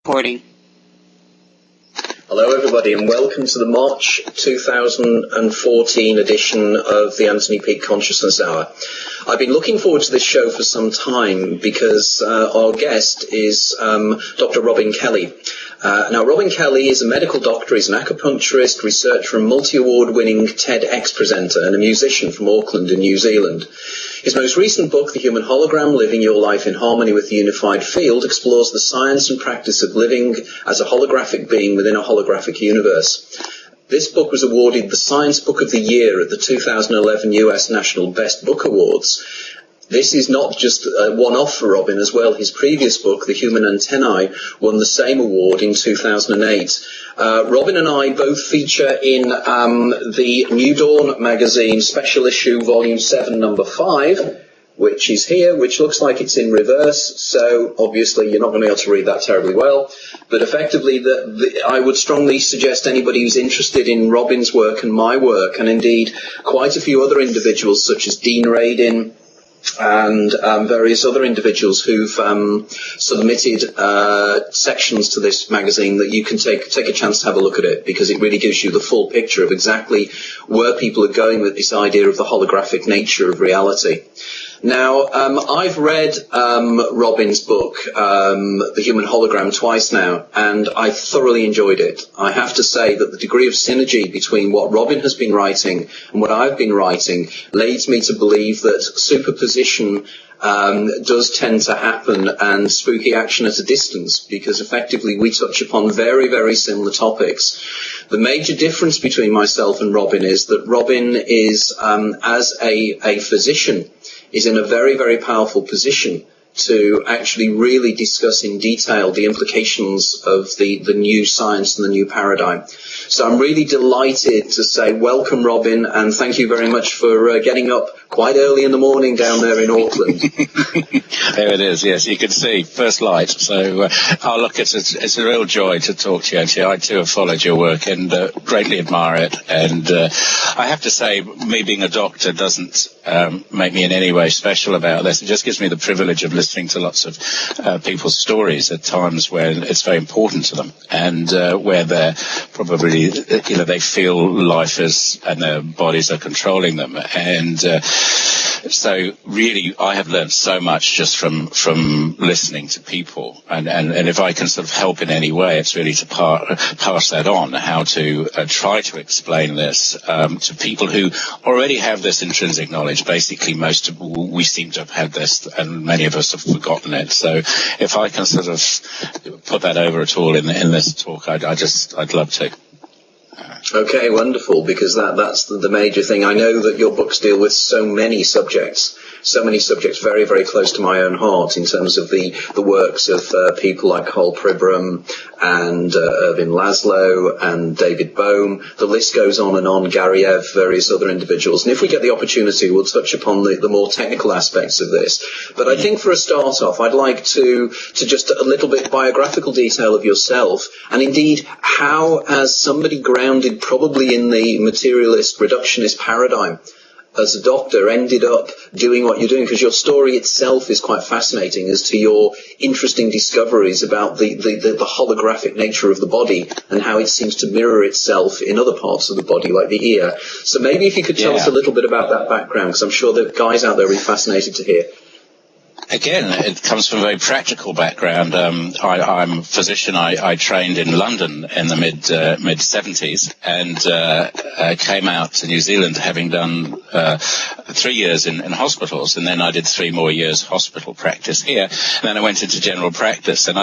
Recording. Hello everybody and welcome to the March 2014 edition of the Anthony Peake Consciousness Hour. I've been looking forward to this show for some time because our guest is Dr. Robin Kelly. Now, Robin Kelly is a medical doctor, he's an acupuncturist, researcher and multi-award-winning TEDx presenter and a musician from Auckland in New Zealand. His most recent book, The Human Hologram, Living Your Life in Harmony with the Unified Field, explores the science and practice of living as a holographic being within a holographic universe. This book was awarded the Science Book of the Year at the 2011 US National Best Book Awards. This is not just a one-off for Robin as well. His previous book, The Human Antennae, won the same award in 2008. Robin and I both feature in the New Dawn magazine special issue, volume 7, number 5, which is here, which looks like it's in reverse, so obviously you're not going to be able to read that terribly well. But effectively, I would strongly suggest anybody who's interested in Robin's work and my work, and indeed quite a few other individuals such as Dean Radin, and various other individuals who've submitted sections to this magazine, that you can take a chance to have a look at it, because it really gives you the full picture of exactly where people are going with this idea of the holographic nature of reality. Now, I've read Robin's book, The Human Hologram, twice now, and I thoroughly enjoyed it. I have to say that the degree of synergy between what Robin has been writing and what I've been writing leads me to believe that superposition does tend to happen, and spooky action at a distance, because effectively we touch upon very, very similar topics. The major difference between myself and Robin is that Robin is, as a physician, is in a very, very powerful position to actually really discuss in detail the implications of the new science and the new paradigm. So I'm really delighted to say welcome, Robin, and thank you very much for getting up quite early in the morning down there in Auckland. There it is, yes, you can see, first light. So, look, it's a real joy to talk to you, actually. I too have followed your work and greatly admire it. And I have to say, me being a doctor doesn't make me in any way special about this. It just gives me the privilege of listening to lots of people's stories at times where it's very important to them, and where they're probably, they feel life is, and their bodies are controlling them. And so really, I have learned so much just from listening to people, and if I can sort of help in any way, it's really to pass that on, how to try to explain this to people who already have this intrinsic knowledge. Basically, we seem to have had this, and many of us have forgotten it. So if I can sort of put that over at all in this talk, I'd love to. Okay, wonderful, because that's the major thing. I know that your books deal with so many subjects very, very close to my own heart, in terms of the works of people like Cole Pribram and Irvin Laszlo and David Bohm. The list goes on and on, Gary Ev, various other individuals. And if we get the opportunity, we'll touch upon the more technical aspects of this. But I think for a start off, I'd like to just a little bit biographical detail of yourself, and indeed how, as somebody grounded probably in the materialist reductionist paradigm, as a doctor, ended up doing what you're doing, because your story itself is quite fascinating as to your interesting discoveries about the holographic nature of the body and how it seems to mirror itself in other parts of the body, like the ear. So maybe if you could tell us a little bit about that background, because I'm sure the guys out there will be fascinated to hear. Again, it comes from a very practical background. I'm a physician. I trained in London in the mid 70s, and came out to New Zealand having done 3 years in hospitals, and then I did 3 more years hospital practice here, and then I went into general practice. And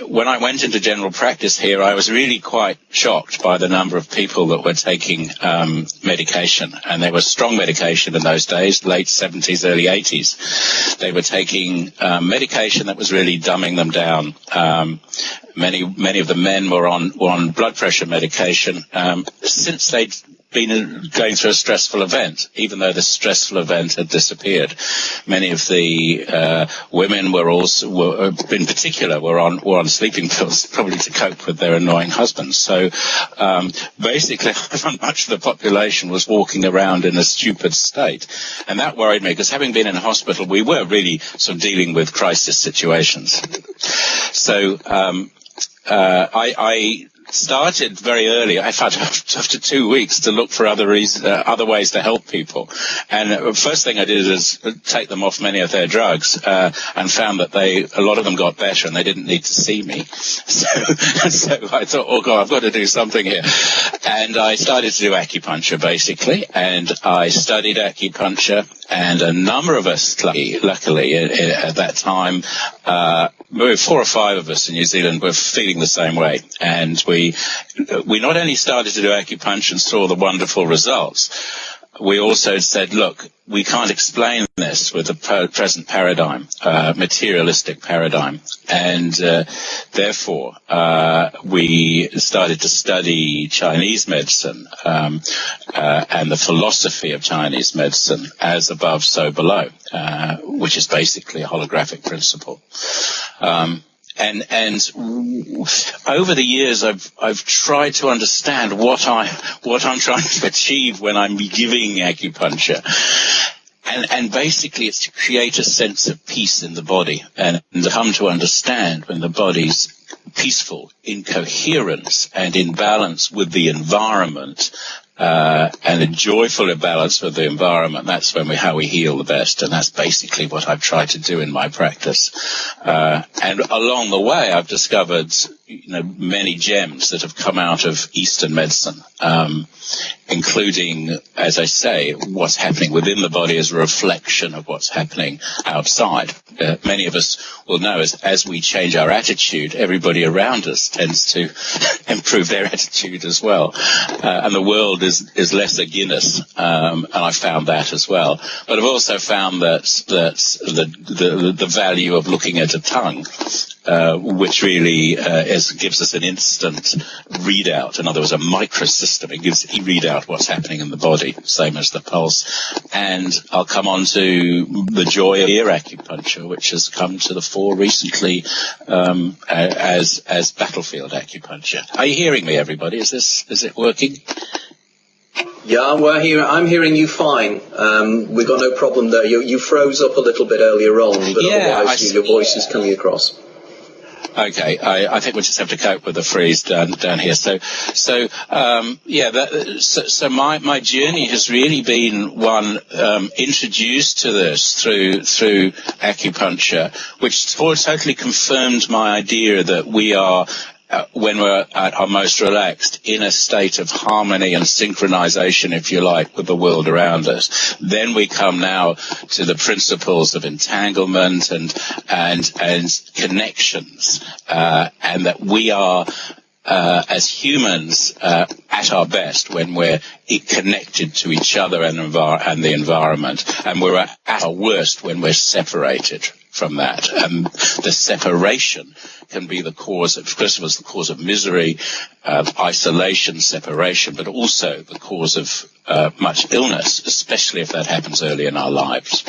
when I went into general practice here, I was really quite shocked by the number of people that were taking medication, and there was strong medication in those days, late 70s, early 80s. They were taking medication that was really dumbing them down. Many of the men were on blood pressure medication since they'd been going through a stressful event, even though the stressful event had disappeared. Many of the women were in particular, were on sleeping pills, probably to cope with their annoying husbands. So basically, much of the population was walking around in a stupid state, and that worried me, because having been in hospital, we were really sort of dealing with crisis situations. So I started very early. I found after 2 weeks to look for other ways to help people. And the first thing I did is take them off many of their drugs, and found that a lot of them got better and they didn't need to see me. So I thought, oh God, I've got to do something here. And I started to do acupuncture basically, and I studied acupuncture, and a number of us, luckily at that time, 4 or 5 of us in New Zealand were feeling the same way, and we not only started to do acupuncture and saw the wonderful results, we also said, look, we can't explain this with the present paradigm, materialistic paradigm, and therefore we started to study Chinese medicine and the philosophy of Chinese medicine, as above, so below, which is basically a holographic principle. And over the years, I've tried to understand what I'm trying to achieve when I'm giving acupuncture. And basically it's to create a sense of peace in the body, and to come to understand when the body's peaceful, in coherence and in balance with the environment, and a joyful imbalance with the environment. That's how we heal the best, and that's basically what I've tried to do in my practice. And along the way, I've discovered, many gems that have come out of Eastern medicine, including, as I say, what's happening within the body is a reflection of what's happening outside. Many of us will know as we change our attitude, everybody around us tends to improve their attitude as well. And the world is less a Guinness, and I found that as well. But I've also found that the value of looking at a tongue, which really gives us an instant readout. In other words, a microsystem. It gives you readout what's happening in the body, same as the pulse. And I'll come on to the joy of ear acupuncture, which has come to the fore recently as battlefield acupuncture. Are you hearing me, everybody? Is it working? Yeah, I'm hearing you fine. We've got no problem there. You froze up a little bit earlier on, but otherwise your voice is coming across. Okay, I think we just have to cope with the freeze down here. So my journey has really been one introduced to this through acupuncture, which totally confirmed my idea that we are, when we're at our most relaxed, in a state of harmony and synchronization, if you like, with the world around us. Then we come now to the principles of entanglement and connections, and that we are, as humans, at our best when we're connected to each other and the environment, and we're at our worst when we're separated from that. And the separation can be the cause of, first of all, the cause of misery, isolation, separation, but also the cause of much illness, especially if that happens early in our lives.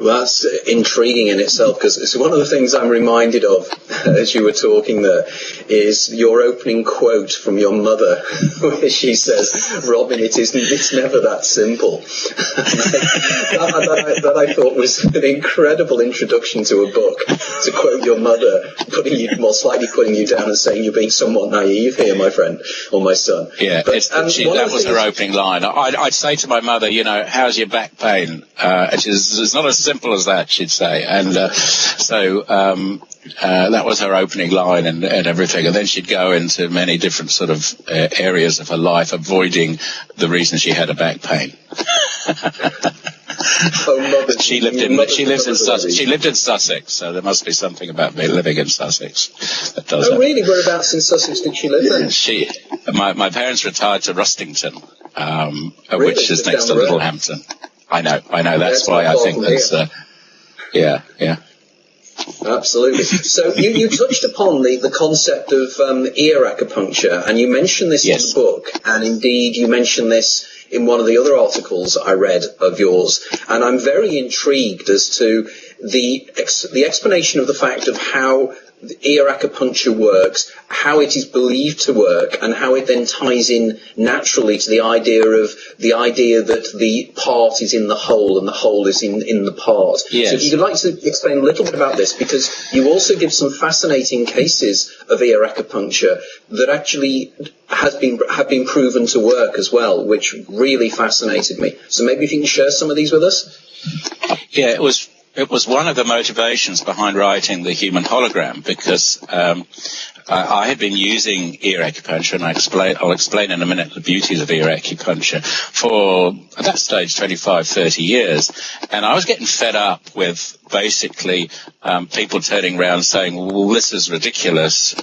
Well, that's intriguing in itself, because it's one of the things I'm reminded of as you were talking there is your opening quote from your mother, where she says, "Robin, it's never that simple." that I thought was an incredible introduction to a book, to quote your mother, slightly putting you down and saying you're being somewhat naive here, my friend, or my son. Yeah, that was her opening line. I'd say to my mother, how's your back pain? And it's not as simple as that, she'd say. And that was her opening line and everything. And then she'd go into many different sort of areas of her life, avoiding the reason she had a back pain. She lived in Sussex, so there must be something about me living in Sussex that does that. Really? Whereabouts in Sussex did she live then? My parents retired to Rustington, which is next to Littlehampton. I know. That's why I think that's. Yeah. Absolutely. So you touched upon the concept of ear acupuncture, and you mentioned this in the book, and indeed you mentioned this in one of the other articles I read of yours, and I'm very intrigued as to the explanation of the fact of how ear acupuncture works, how it is believed to work, and how it then ties in naturally to the idea that the part is in the whole and the whole is in the part. Yes. So if you could like to explain a little bit about this, because you also give some fascinating cases of ear acupuncture that actually have been proven to work as well, which really fascinated me. So maybe if you can share some of these with us. Yeah, it was one of the motivations behind writing the Human Hologram, because I had been using ear acupuncture, and I'll explain in a minute the beauties of ear acupuncture, for, at that stage, 25, 30 years. And I was getting fed up with basically people turning around saying, well, this is ridiculous.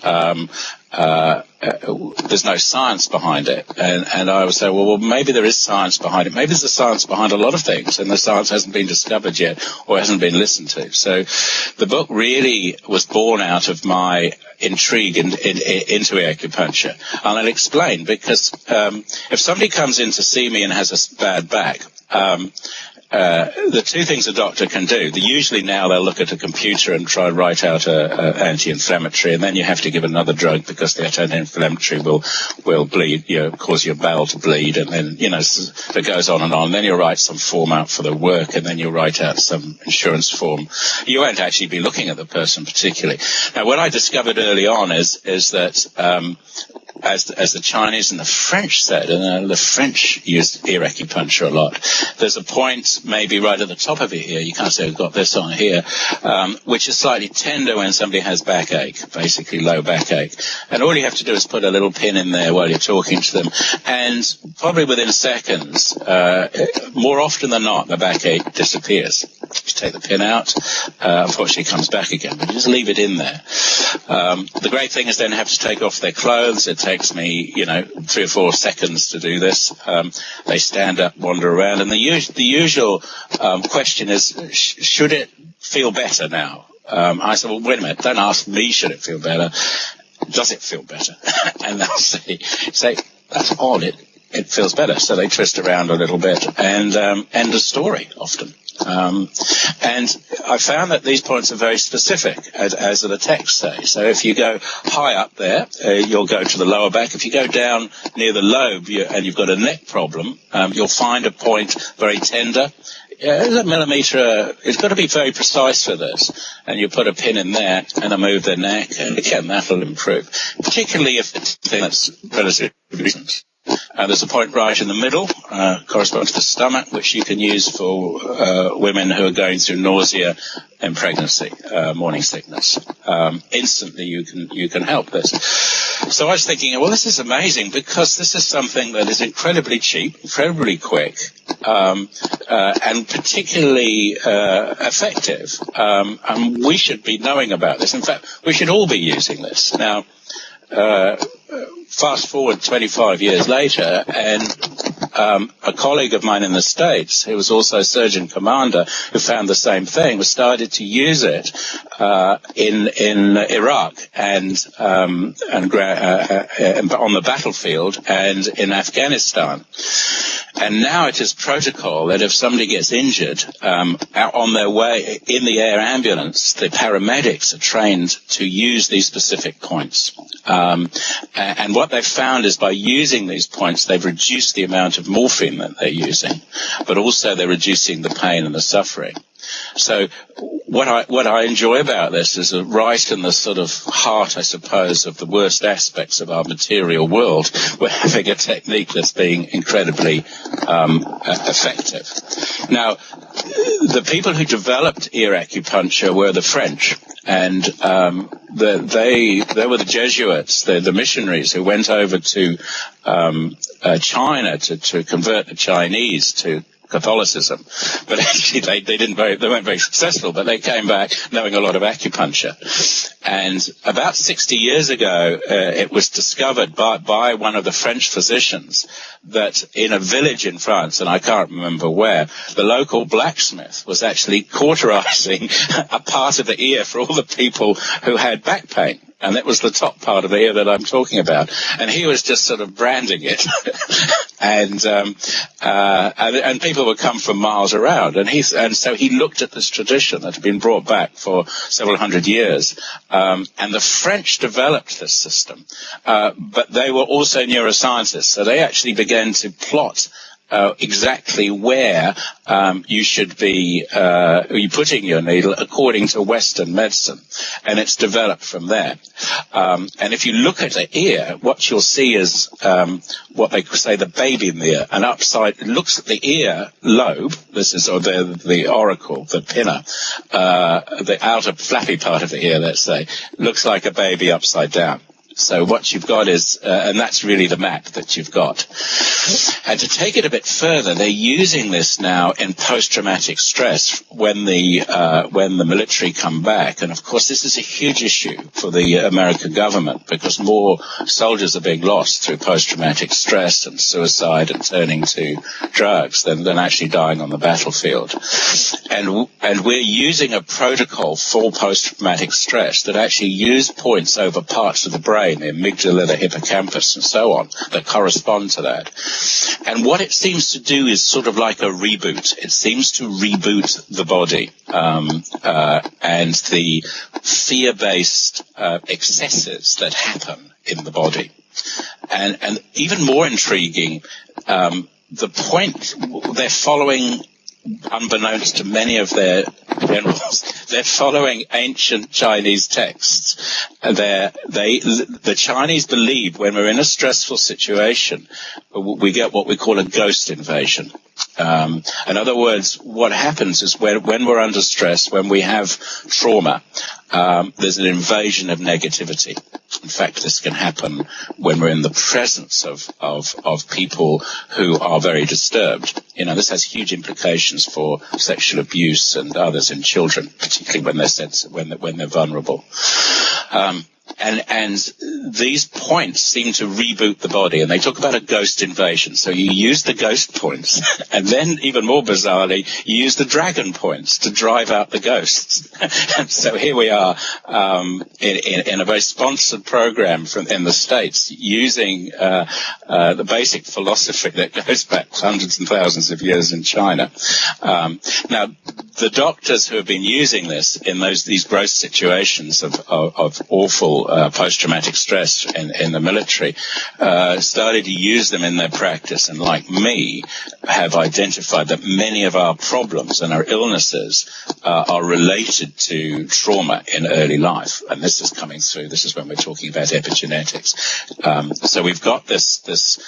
There's no science behind it. And I would say, well, maybe there is science behind it. Maybe there's a science behind a lot of things, and the science hasn't been discovered yet or hasn't been listened to. So the book really was born out of my intrigue into acupuncture. And I'll explain, because if somebody comes in to see me and has a bad back, the two things a doctor can do, usually now they'll look at a computer and try and write out a anti-inflammatory, and then you have to give another drug because the anti-inflammatory will bleed, cause your bowel to bleed, and then, it goes on and on. And then you'll write some form out for the work, and then you'll write out some insurance form. You won't actually be looking at the person particularly. Now, what I discovered early on is that as the Chinese and the French said, and the French use ear acupuncture a lot, there's a point maybe right at the top of your ear, you can't say I've got this on here, which is slightly tender when somebody has backache, basically low backache. And all you have to do is put a little pin in there while you're talking to them, and probably within seconds, more often than not, the backache disappears. You take the pin out, unfortunately it comes back again, but you just leave it in there. The great thing is then have to take off their clothes. It takes me, 3 or 4 seconds to do this. They stand up, wander around, and the usual question is, should it feel better now? I said, well, wait a minute, don't ask me should it feel better. Does it feel better? And they'll say, that's odd, it feels better. So they twist around a little bit, and end of story often. And I found that these points are very specific, as the texts say. So if you go high up there, you'll go to the lower back. If you go down near the lobe and you've got a neck problem, you'll find a point very tender. A millimetre, it's got to be very precise for this. And you put a pin in there and move the neck, and again, that'll improve. Particularly if it's something that's relatively recent. There's a point right in the middle, corresponds to the stomach, which you can use for women who are going through nausea in pregnancy, morning sickness. Instantly you can help this. So I was thinking, well, this is amazing, because this is something that is incredibly cheap, incredibly quick, and particularly effective. And we should be knowing about this. In fact, we should all be using this. Now, fast forward 25 years later, and a colleague of mine in the States, who was also Surgeon Commander, who found the same thing, started to use it in Iraq and on the battlefield and in Afghanistan. And now it is protocol that if somebody gets injured out on their way in the air ambulance, the paramedics are trained to use these specific points. And what they've found is by using these points, they've reduced the amount of morphine that they're using, but also they're reducing the pain and the suffering. So what I enjoy about this is right in the sort of heart, I suppose, of the worst aspects of our material world, we're having a technique that's being incredibly effective. Now, the people who developed ear acupuncture were the French, and they were the Jesuits, the missionaries who went over to China to convert the Chinese to Catholicism, but actually they weren't very successful, but they came back knowing a lot of acupuncture. And about 60 years ago, it was discovered by one of the French physicians that in a village in France, and I can't remember where, the local blacksmith was actually cauterizing a part of the ear for all the people who had back pain. And that was the top part of the ear that I'm talking about. And he was just sort of branding it. and people would come from miles around. And so he looked at this tradition that had been brought back for several hundred years. And the French developed this system. But they were also neuroscientists. So they actually began to plot exactly where you should be putting your needle according to Western medicine, and it's developed from there. And if you look at the ear, what you'll see is what they say the baby in the ear, and it looks at the ear lobe. This is the auricle, the pinna, the outer flappy part of the ear. Let's say looks like a baby upside down. So what you've got is, and that's really the map that you've got. And to take it a bit further, they're using this now in post-traumatic stress when the military come back. And of course, this is a huge issue for the American government because more soldiers are being lost through post-traumatic stress and suicide and turning to drugs than actually dying on the battlefield. And we're using a protocol for post-traumatic stress that actually use points over parts of the brain, the amygdala, the hippocampus, and so on, that correspond to that. And what it seems to do is sort of like a reboot. It seems to reboot the body and the fear-based excesses that happen in the body. And even more intriguing, the point they're following, unbeknownst to many of their generals, they're following ancient Chinese texts. The Chinese believe when we're in a stressful situation, we get what we call a ghost invasion. In other words, what happens is when we're under stress, when we have trauma, there's an invasion of negativity. In fact, this can happen when we're in the presence of people who are very disturbed. You know, this has huge implications for sexual abuse and others in children, particularly when they're vulnerable. And these points seem to reboot the body, and they talk about a ghost invasion. So you use the ghost points, and then, even more bizarrely, you use the dragon points to drive out the ghosts. And so here we are in a very sponsored program in the States, using the basic philosophy that goes back hundreds and thousands of years in China. Now, the doctors who have been using this in these gross situations of awful post-traumatic stress in the military started to use them in their practice, and like me, have identified that many of our problems and our illnesses are related to trauma in early life. And this is coming through. This is when we're talking about epigenetics. So we've got this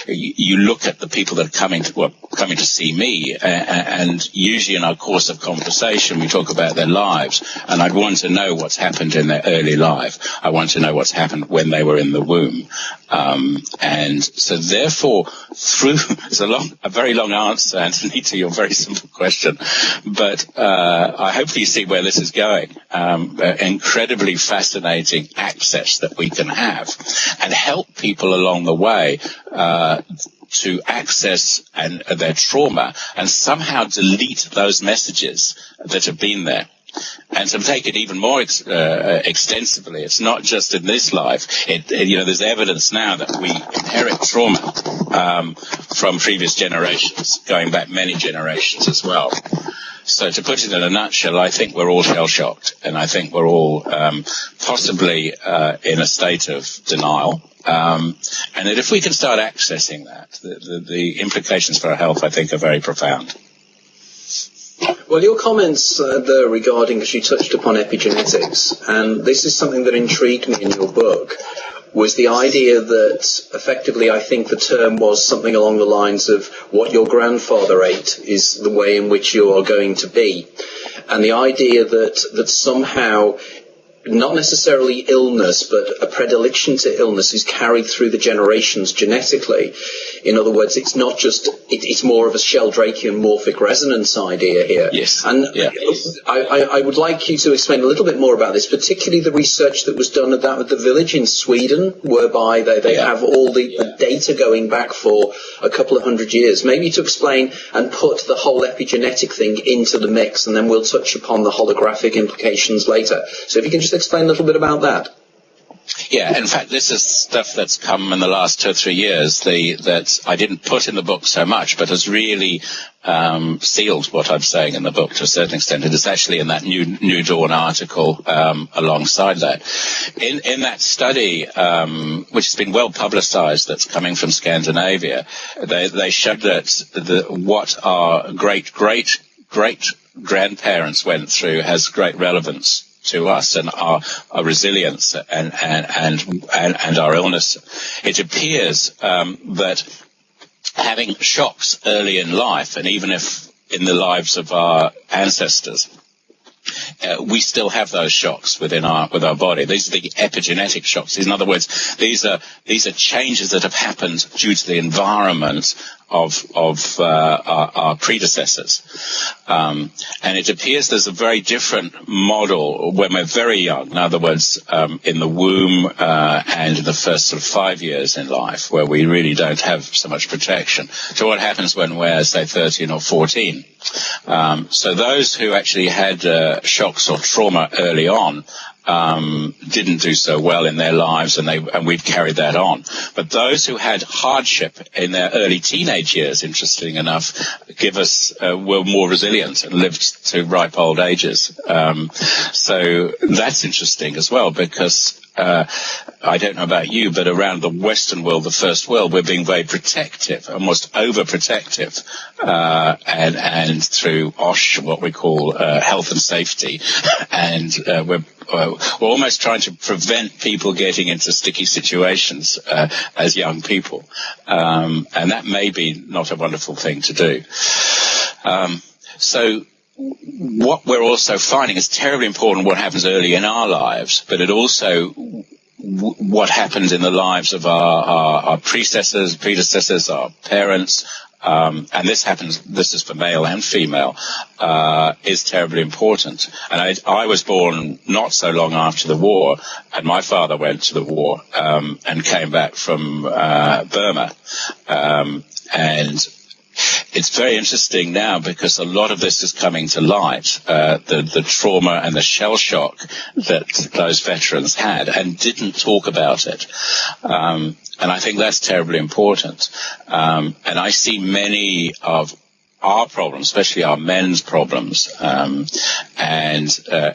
you look at the people that are coming to see me, and usually in our course of conversation we talk about their lives, and I'd want to know what's happened in their early life. I want to know what's happened when they were in the womb, and so therefore, it's a very long answer, Anthony, to your very simple question, but I hopefully you see where this is going. Incredibly fascinating access that we can have and help people along the way to access their trauma and somehow delete those messages that have been there. And to take it even more extensively, it's not just in this life. There's evidence now that we inherit trauma from previous generations, going back many generations as well. So to put it in a nutshell, I think we're all shell-shocked, and I think we're all possibly in a state of denial. And that if we can start accessing that, the implications for our health, I think, are very profound. Well, your comments there regarding, as you touched upon epigenetics, and this is something that intrigued me in your book, was the idea that effectively I think the term was something along the lines of what your grandfather ate is the way in which you are going to be. And the idea that somehow, not necessarily illness, but a predilection to illness is carried through the generations genetically. In other words, it's not just, it's more of a Sheldrakean morphic resonance idea here. Yes. And yeah. I would like you to explain a little bit more about this, particularly the research that was done at the village in Sweden, whereby they have all the data going back for a couple of hundred years. Maybe to explain and put the whole epigenetic thing into the mix, and then we'll touch upon the holographic implications later. So if you can just explain a little bit about that. Yeah, in fact, this is stuff that's come in the last 2 or 3 years that I didn't put in the book so much, but has really sealed what I'm saying in the book to a certain extent. It is actually in that New Dawn article alongside that. In that study, which has been well publicized, that's coming from Scandinavia, they showed that what our great-great-grandparents went through has great relevance to us and our resilience and our illness. It appears that having shocks early in life, and even if in the lives of our ancestors, we still have those shocks with our body. These are the epigenetic shocks. In other words, these are changes that have happened due to the environment of our predecessors. And it appears there's a very different model when we're very young. In other words, in the womb and in the first sort of 5 years in life, where we really don't have so much protection, to what happens when we're, say, 13 or 14. So those who actually had shocks or trauma early on didn't do so well in their lives, and we've carried that on. But those who had hardship in their early teenage years, interesting enough, were more resilient and lived to ripe old ages. So that's interesting as well, because I don't know about you, but around the Western world, the first world, we're being very protective, almost overprotective, and through OSH, what we call health and safety, and we're almost trying to prevent people getting into sticky situations as young people, and that may be not a wonderful thing to do. So what we're also finding is terribly important what happens early in our lives, but it also what happens in the lives of our predecessors, our parents, and this is for male and female, is terribly important. And I was born not so long after the war, and my father went to the war and came back from Burma, and it's very interesting now because a lot of this is coming to light, the trauma and the shell shock that those veterans had and didn't talk about it. And I think that's terribly important. And I see many of our problems, especially our men's problems, and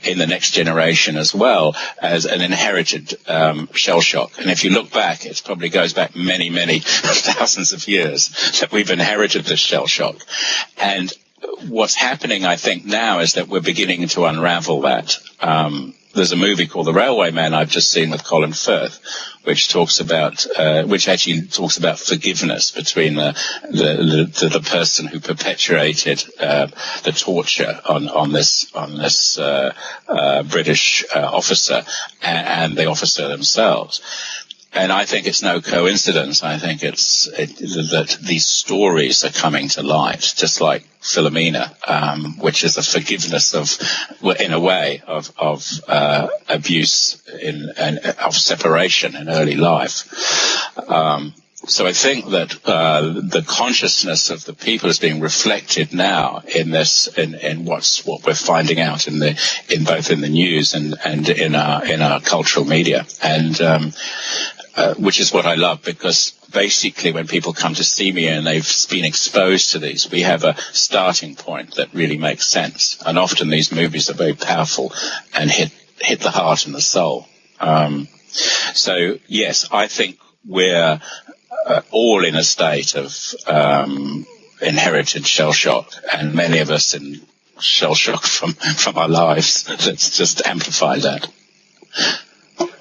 in the next generation as well, as an inherited shell shock. And if you look back, it probably goes back many, many thousands of years that we've inherited this shell shock. And what's happening, I think, now is that we're beginning to unravel that. There's a movie called The Railway Man I've just seen with Colin Firth, which actually talks about forgiveness between the person who perpetuated the torture on this British officer and the officer themselves. And I think it's no coincidence. I think that these stories are coming to light, just like Philomena, which is a forgiveness in a way, of abuse of separation in early life. So I think that the consciousness of the people is being reflected now in what we're finding out in both in the news and in our cultural media, and which is what I love, because basically when people come to see me and they've been exposed to these, we have a starting point that really makes sense. And often these movies are very powerful and hit the heart and the soul. So yes, I think we're all in a state of inherited shell shock, and many of us in shell shock from our lives. Let's just amplify that.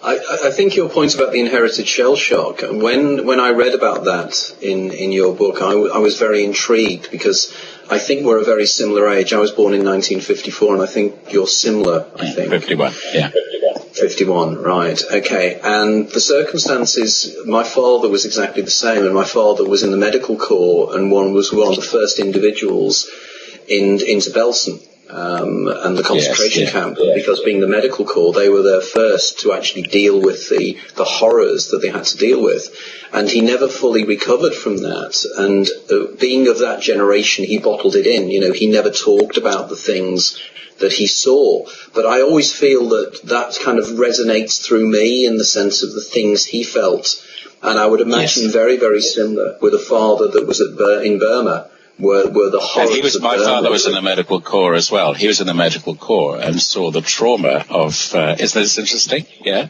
I think your point about the inherited shell shock, when I read about that in your book, I was very intrigued, because I think we're a very similar age. I was born in 1954, and I think you're similar, I think. 51, yeah. 51, right, okay. And the circumstances, my father was exactly the same, and my father was in the medical corps, and was one of the first individuals into Belsen. and the concentration camp, because being the medical corps, they were there first to actually deal with the horrors that they had to deal with. And he never fully recovered from that. And being of that generation, he bottled it in. He never talked about the things that he saw. But I always feel that kind of resonates through me in the sense of the things he felt. And I would imagine very, very similar with a father that was in Burma, were the horrors. And my father was in the medical corps as well. He was in the medical corps and saw the trauma of, isn't this interesting? Yeah?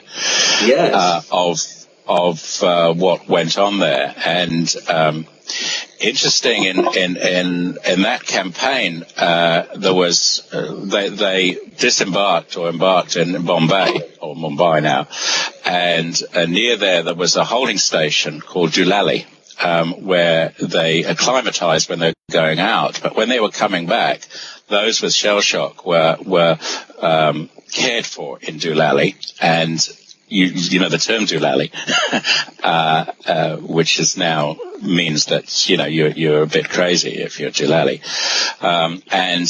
Yes. Of what went on there. And interesting in that campaign, there was they disembarked or embarked in Bombay, or Mumbai now, and near there was a holding station called Julali, where they acclimatized when they were going out, but when they were coming back, those with shell shock were cared for in Julali. And you know the term Julali, which is now means that you're a bit crazy if you're Julali, and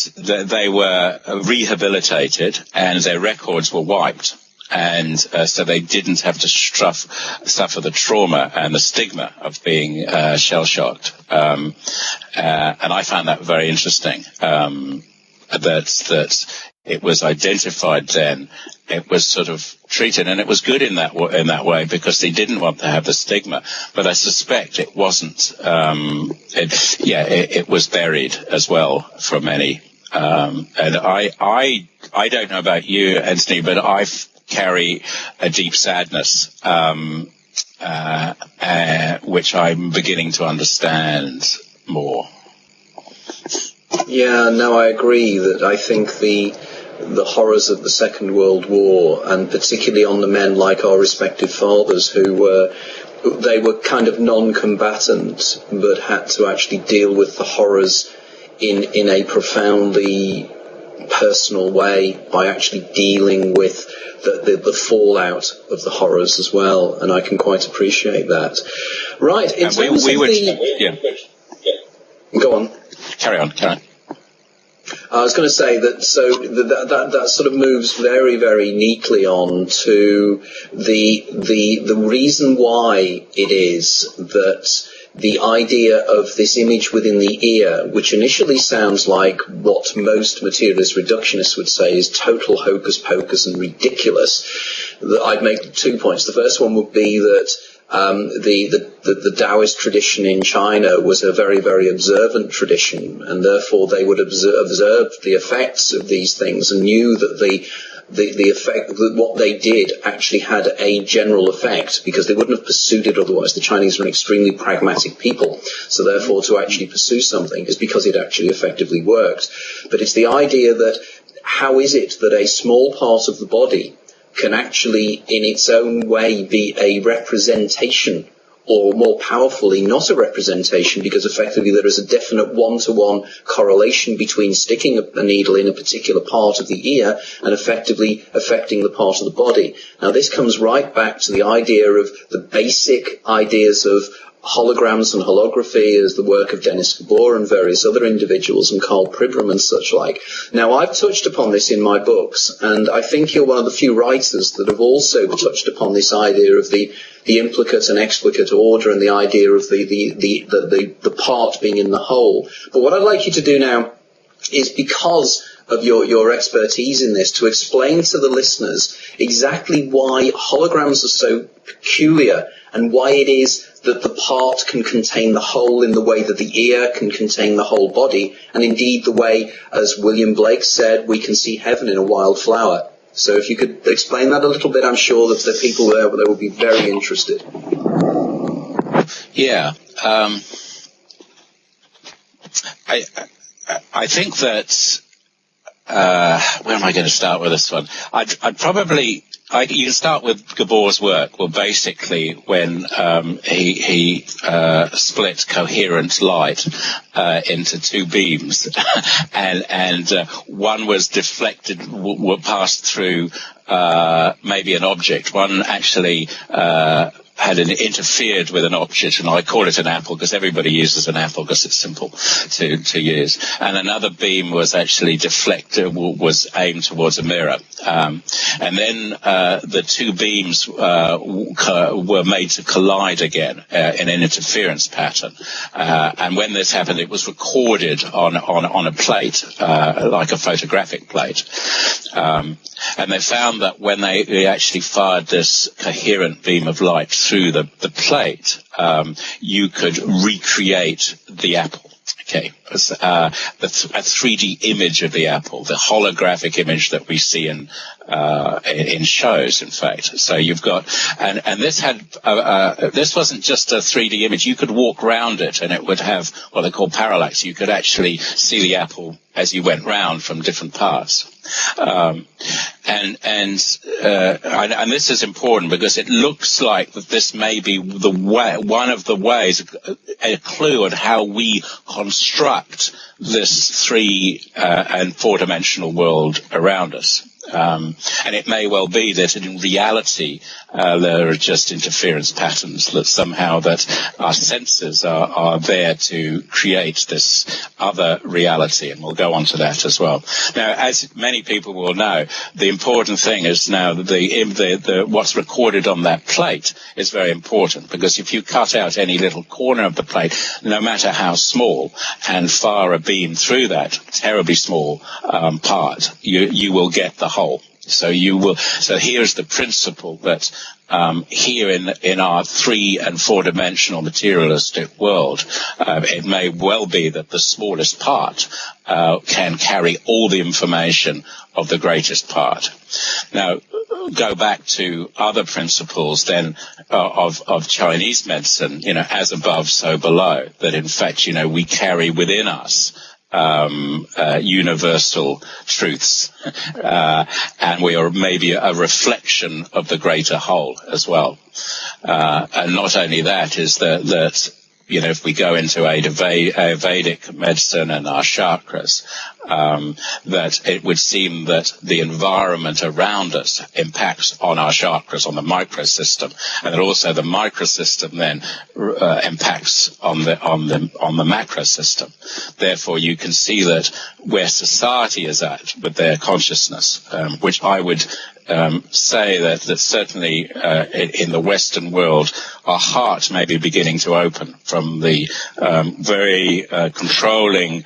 they were rehabilitated and their records were wiped, and so they didn't have to suffer the trauma and the stigma of being shell shocked, and I found that very interesting. That it was identified then, it was sort of treated, and it was good in that way because they didn't want to have the stigma. But I suspect it wasn't. It was buried as well for many. And I don't know about you, Anthony, but I carry a deep sadness, which I'm beginning to understand more. Yeah, no, I agree that I think the horrors of the Second World War, and particularly on the men like our respective fathers who were kind of non-combatant but had to actually deal with the horrors in a profoundly personal way by actually dealing with the fallout of the horrors as well, and I can quite appreciate that. Right, in terms of Go on. Carry on. I was going to say that that sort of moves very, very neatly on to the reason why it is that the idea of this image within the ear, which initially sounds like what most materialist reductionists would say is total hocus pocus and ridiculous, that I'd make 2 points. The first one would be that the Taoist tradition in China was a very, very observant tradition, and therefore they would observe the effects of these things and knew that the effect, that what they did actually had a general effect, because they wouldn't have pursued it otherwise. The Chinese are an extremely pragmatic people, so therefore to actually pursue something is because it actually effectively worked. But it's the idea that how is it that a small part of the body can actually in its own way be a representation, or more powerfully not a representation, because effectively there is a definite one-to-one correlation between sticking a needle in a particular part of the ear and effectively affecting the part of the body. Now this comes right back to the idea of the basic ideas of holograms and holography, as the work of Dennis Gabor and various other individuals, and Karl Pribram and such like. Now, I've touched upon this in my books, and I think you're one of the few writers that have also touched upon this idea of the implicate and explicate order, and the idea of the part being in the whole. But what I'd like you to do now is, because of your expertise in this, to explain to the listeners exactly why holograms are so peculiar, and why it is that the part can contain the whole in the way that the ear can contain the whole body, and indeed the way, as William Blake said, we can see heaven in a wild flower. So if you could explain that a little bit, I'm sure that the people there will be very interested. Yeah. I think that where am I going to start with this one? I'd probably you can start with Gabor's work. Well, basically, when he split coherent light into two beams, and one was deflected, passed through maybe an object. One actually had interfered with an object, and I call it an apple because everybody uses an apple because it's simple to use. And another beam was actually deflected, was aimed towards a mirror. And then the two beams were made to collide again in an interference pattern. And when this happened, it was recorded on a plate, like a photographic plate. And they found that when they actually fired this coherent beam of light through the plate, you could recreate the apple. Okay, a 3D image of the apple, the holographic image that we see in shows, in fact. So you've got, and this had, this wasn't just a 3D image. You could walk round it, and it would have what they call parallax. You could actually see the apple as you went round from different parts. And this is important because it looks like that this may be the way, one of the ways, a clue on how we construct this 3 and 4-dimensional world around us. And it may well be that in reality there are just interference patterns that somehow that our senses are there to create this other reality, and we'll go on to that as well. Now, as many people will know, the important thing is now that what's recorded on that plate is very important, because if you cut out any little corner of the plate, no matter how small, and fire a beam through that terribly small part, you will get the whole. So here's the principle that here in our 3 and 4-dimensional materialistic world, it may well be that the smallest part can carry all the information of the greatest part. Now, go back to other principles then of Chinese medicine, as above, so below, that in fact, we carry within us universal truths, and we are maybe a reflection of the greater whole as well. And not only that, is that if we go into a Vedic medicine and our chakras, that it would seem that the environment around us impacts on our chakras, on the microsystem, and that also the microsystem then impacts on the macrosystem. Therefore, you can see that where society is at with their consciousness, which I would say that certainly in the Western world, our heart may be beginning to open from the very controlling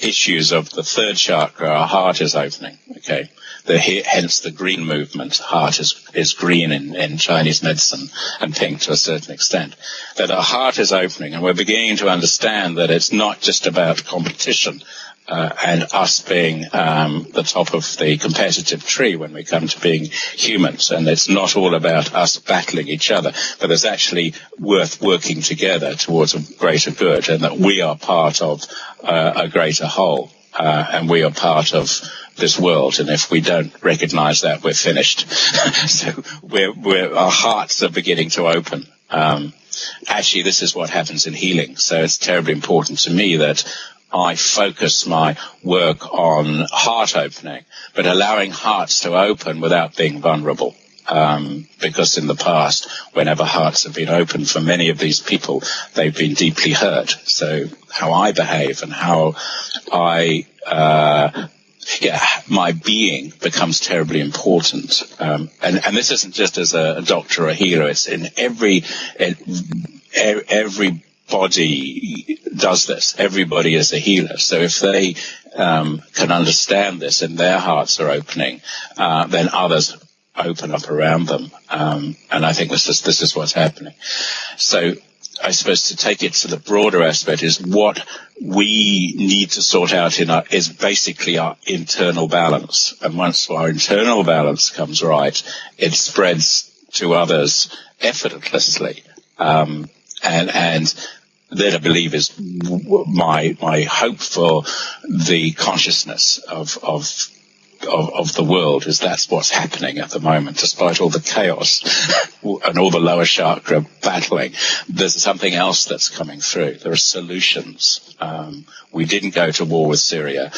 issues of the third chakra. Our heart is opening. Okay, hence the green movement. Heart is green in Chinese medicine, and pink to a certain extent. That our heart is opening, and we're beginning to understand that it's not just about competition. And us being the top of the competitive tree when we come to being humans. And it's not all about us battling each other, but it's actually worth working together towards a greater good, and that we are part of a greater whole, and we are part of this world. And if we don't recognize that, we're finished. So our hearts are beginning to open. Actually, this is what happens in healing. So it's terribly important to me that I focus my work on heart opening, but allowing hearts to open without being vulnerable. Because in the past, whenever hearts have been open for many of these people, they've been deeply hurt. So how I behave and how my being becomes terribly important. And this isn't just as a doctor or a healer. It's in every body does this. Everybody is a healer. So if they can understand this and their hearts are opening, then others open up around them. And I think this is what's happening. So I suppose to take it to the broader aspect is what we need to sort out is basically our internal balance. And once our internal balance comes right, it spreads to others effortlessly. And that I believe is my hope for the consciousness of the world, is that's what's happening at the moment, despite all the chaos and all the lower chakra battling. There's something else that's coming through. There are solutions. We didn't go to war with Syria.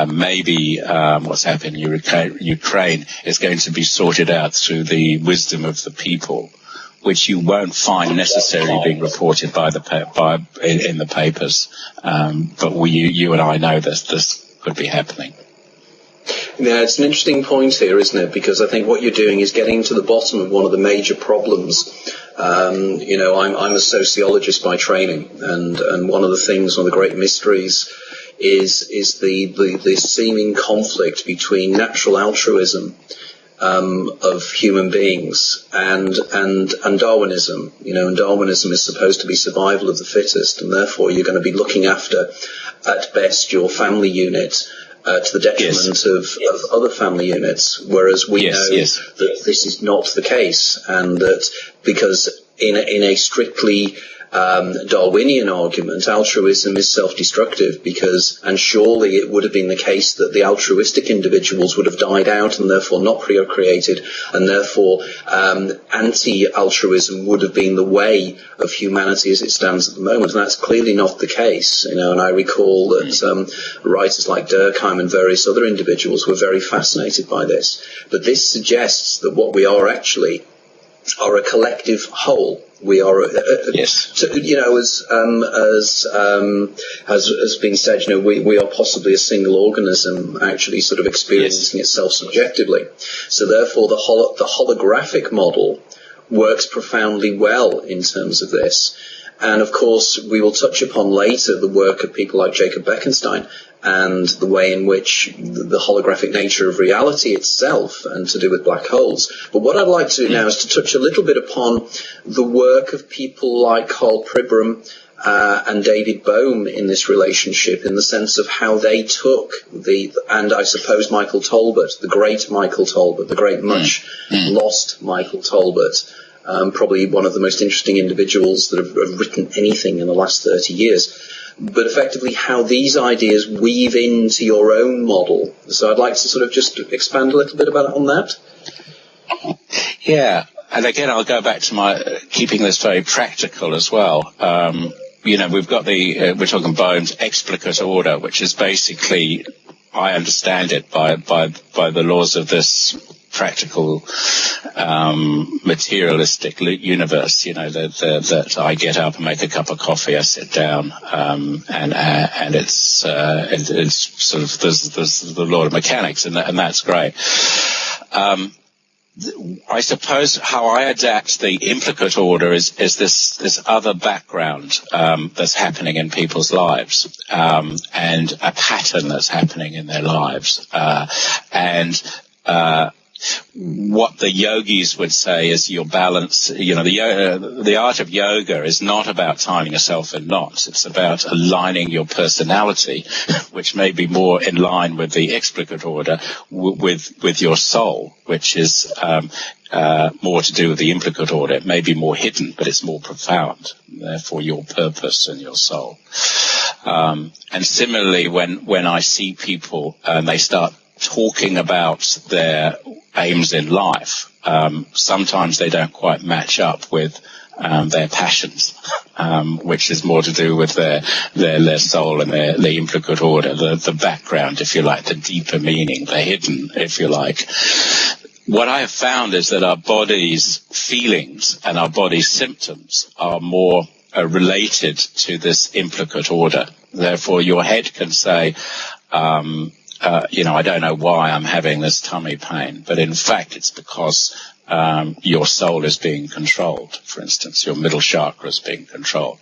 Maybe what's happening in Ukraine is going to be sorted out through the wisdom of the people. which you won't find necessarily being reported by in the papers. But you and I know that this could be happening. Yeah, it's an interesting point here, isn't it? Because I think what you're doing is getting to the bottom of one of the major problems. I'm a sociologist by training, and one of the great mysteries is the seeming conflict between natural altruism of human beings and Darwinism. And Darwinism is supposed to be survival of the fittest, and therefore you're going to be looking after, at best, your family unit to the detriment of other family units, whereas we know that this is not the case, and that because in a strictly Darwinian argument, altruism is self-destructive, and surely it would have been the case that the altruistic individuals would have died out and therefore not procreated, and therefore anti-altruism would have been the way of humanity as it stands at the moment, and that's clearly not the case. And I recall that writers like Durkheim and various other individuals were very fascinated by this. But this suggests that what we are actually are a collective whole. We are, as has been said, we are possibly a single organism, actually sort of experiencing itself subjectively. So therefore, the holographic model works profoundly well in terms of this. And of course, we will touch upon later the work of people like Jacob Bekenstein and the way in which the holographic nature of reality itself and to do with black holes. But what I'd like to do now is to touch a little bit upon the work of people like Carl Pribram and David Bohm in this relationship, in the sense of how they took and I suppose Michael Talbot, the great Michael Talbot, the great much lost Michael Talbot, probably one of the most interesting individuals that have written anything in the last 30 years. But effectively how these ideas weave into your own model. So I'd like to sort of just expand a little bit on that. Yeah, and again, I'll go back to keeping this very practical as well. We've got we're talking Bohm's explicit order, which is basically, I understand it by the laws of this practical materialistic universe, that I get up and make a cup of coffee, I sit down, and it's sort of there's the law of mechanics, and that's great. I suppose how I adapt the implicate order is this other background that's happening in people's lives, and a pattern that's happening in their lives, what the yogis would say is your balance. The art of yoga is not about tying yourself in knots. It's about aligning your personality, which may be more in line with the explicit order, with your soul, which is more to do with the implicate order. It may be more hidden, but it's more profound. Therefore, your purpose and your soul. And similarly, when I see people and they start talking about their aims in life, sometimes they don't quite match up with their passions, which is more to do with their soul and their implicate order, the background, if you like, the deeper meaning, the hidden, if you like. What I have found is that our body's feelings and our body's symptoms are more related to this implicate order. Therefore, your head can say, I don't know why I'm having this tummy pain, but in fact it's because your soul is being controlled. For instance, your middle chakra is being controlled.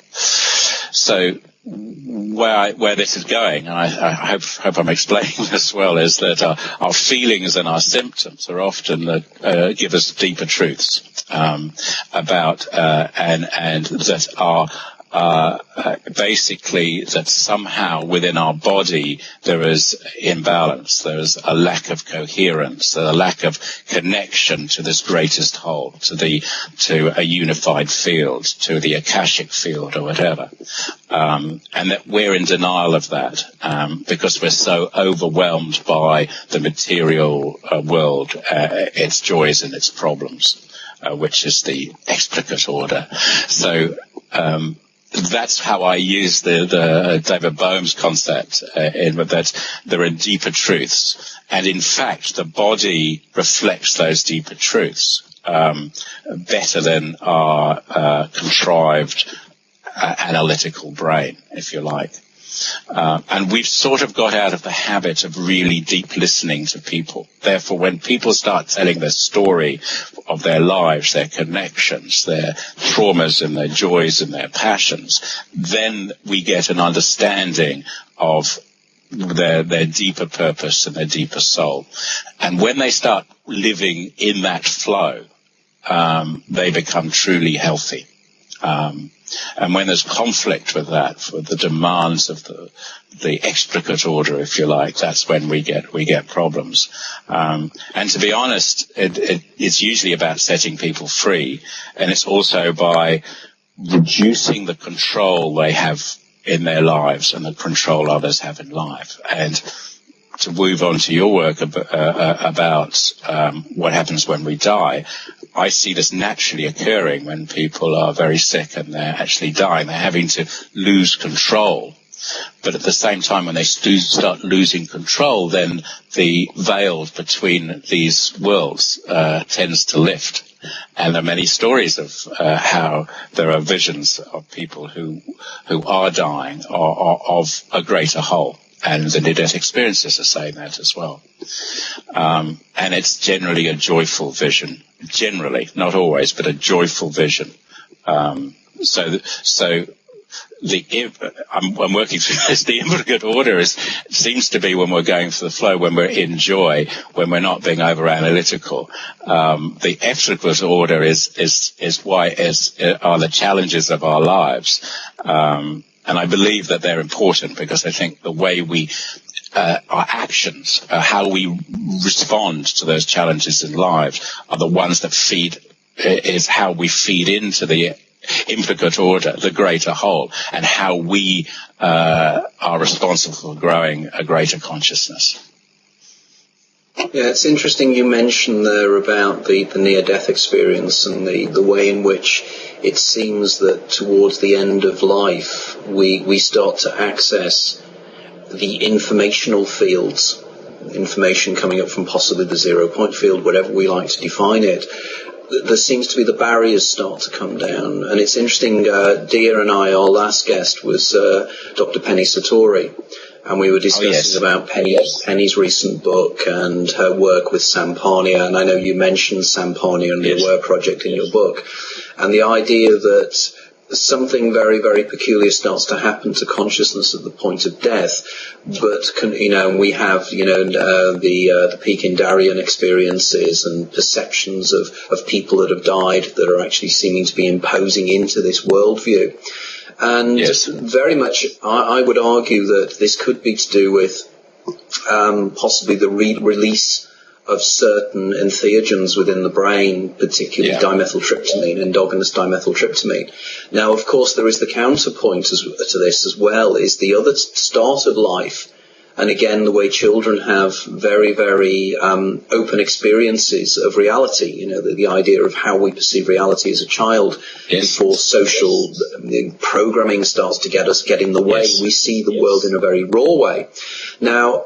So where this is going, and I hope I'm explaining this well, is that our feelings and our symptoms are often give us deeper truths about and that are basically that somehow within our body there is imbalance, there is a lack of coherence, a lack of connection to this greatest whole, to a unified field, to the Akashic field or whatever, and that we're in denial of that because we're so overwhelmed by the material world, its joys and its problems, which is the explicit order. So that's how I use the David Bohm's concept, in that there are deeper truths, and in fact the body reflects those deeper truths. better than our contrived analytical brain, if you like. And we've sort of got out of the habit of really deep listening to people. Therefore, when people start telling their story of their lives, their connections, their traumas and their joys and their passions, then we get an understanding of their deeper purpose and their deeper soul. And when they start living in that flow, they become truly healthy. And when there's conflict with that, for the demands of the explicate order, if you like, that's when we get problems. And to be honest, it's usually about setting people free, and it's also by reducing the control they have in their lives and the control others have in life. And to move on to your work about what happens when we die, I see this naturally occurring when people are very sick and they're actually dying. They're having to lose control. But at the same time, when they start losing control, then the veil between these worlds tends to lift. And there are many stories of how there are visions of people who are dying or of a greater whole. And the near-death experiences are saying that as well. And it's generally a joyful vision. Generally, not always, but a joyful vision. I'm working through this. The implicate order seems to be when we're going for the flow, when we're in joy, when we're not being over-analytical. The explicate order are the challenges of our lives. And I believe that they're important because I think the way our actions, how we respond to those challenges in life are the ones that is how we feed into the implicate order, the greater whole, and how we are responsible for growing a greater consciousness. Yeah, it's interesting you mentioned there about the near-death experience and the way in which it seems that towards the end of life we start to access the informational fields, information coming up from possibly the zero-point field, whatever we like to define it. There seems to be the barriers start to come down. And it's interesting, Dia and I, our last guest was Dr. Penny Satori. And we were discussing about Penny's recent book and her work with Sampania. And I know you mentioned Sampania and the Aware Project in your book. And the idea that something very, very peculiar starts to happen to consciousness at the point of death. But, we have, the Peake and Darien experiences and perceptions of people that have died that are actually seeming to be imposing into this worldview. And very much, I would argue that this could be to do with possibly the release of certain entheogens within the brain, particularly dimethyltryptamine, endogenous dimethyltryptamine. Now, of course, there is the counterpoint to this as well, is the other start of life. And again, the way children have very, very open experiences of reality, the idea of how we perceive reality as a child before social programming starts to get in the way. We see the world in a very raw way. Now,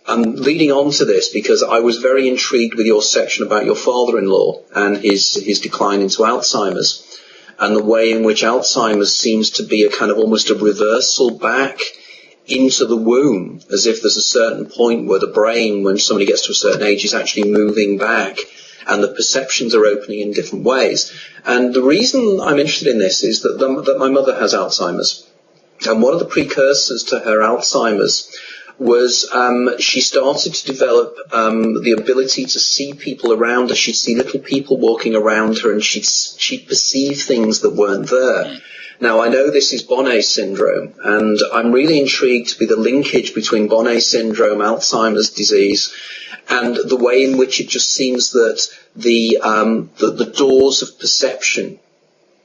I'm leading on to this because I was very intrigued with your section about your father-in-law and his decline into Alzheimer's, and the way in which Alzheimer's seems to be a kind of almost a reversal back into the womb, as if there's a certain point where the brain, when somebody gets to a certain age, is actually moving back and the perceptions are opening in different ways. And the reason I'm interested in this is that my mother has Alzheimer's, and one of the precursors to her Alzheimer's was she started to develop the ability to see people around her. She'd see little people walking around her and she'd perceive things that weren't there. Now, I know this is Bonnet syndrome, and I'm really intrigued to be the linkage between Bonnet syndrome, Alzheimer's disease, and the way in which it just seems that the doors of perception,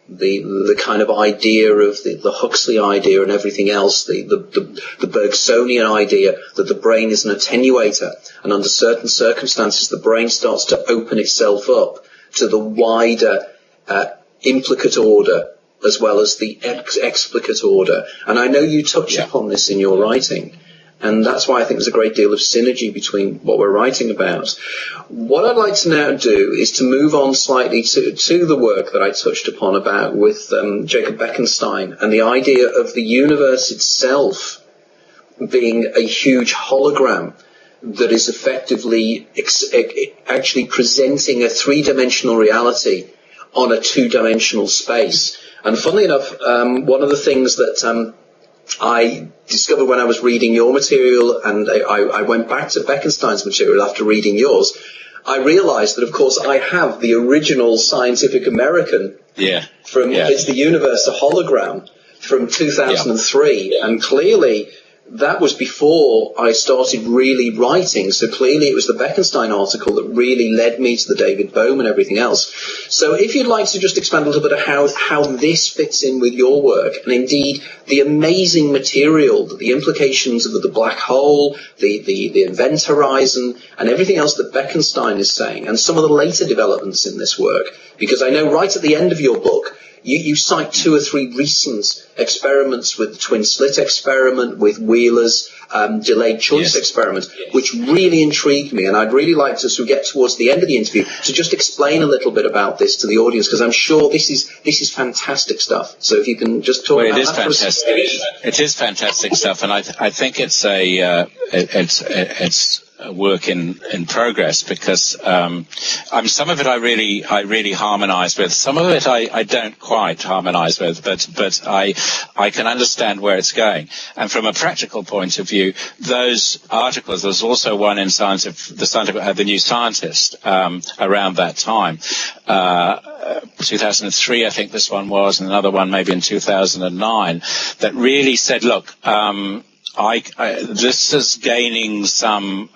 the kind of idea of the Huxley idea and everything else, the Bergsonian idea that the brain is an attenuator, and under certain circumstances the brain starts to open itself up to the wider implicate order as well as the explicate order. And I know you touch upon this in your writing. And that's why I think there's a great deal of synergy between what we're writing about. What I'd like to now do is to move on slightly to the work that I touched upon about with Jacob Bekenstein, and the idea of the universe itself being a huge hologram that is effectively actually presenting a three-dimensional reality on a two-dimensional space. And funnily enough, one of the things that I discovered when I was reading your material, and I went back to Bekenstein's material after reading yours, I realized that, of course, I have the original Scientific American from Is the Universe a Hologram from 2003, and clearly that was before I started really writing, so clearly it was the Bekenstein article that really led me to the David Bohm and everything else. So if you'd like to just expand a little bit of how this fits in with your work, and indeed the amazing material, the implications of the black hole, the event horizon, and everything else that Bekenstein is saying, and some of the later developments in this work, because I know right at the end of your book, you cite 2 or 3 recent experiments with the twin slit experiment, with Wheeler's delayed choice experiment, which really intrigued me. And I'd really like to, as we get towards the end of the interview, to just explain a little bit about this to the audience, because I'm sure this is fantastic stuff. So if you can just talk about that. It is fantastic. It is fantastic stuff, and I think it's it's a work in progress, because some of it I really harmonise with. Some of it I don't quite harmonise with, but I can understand where it's going. And from a practical point of view, those articles, there's also one in the New Scientist around that time. 2003, I think this one was, and another one maybe in 2009, that really said, look, this is gaining some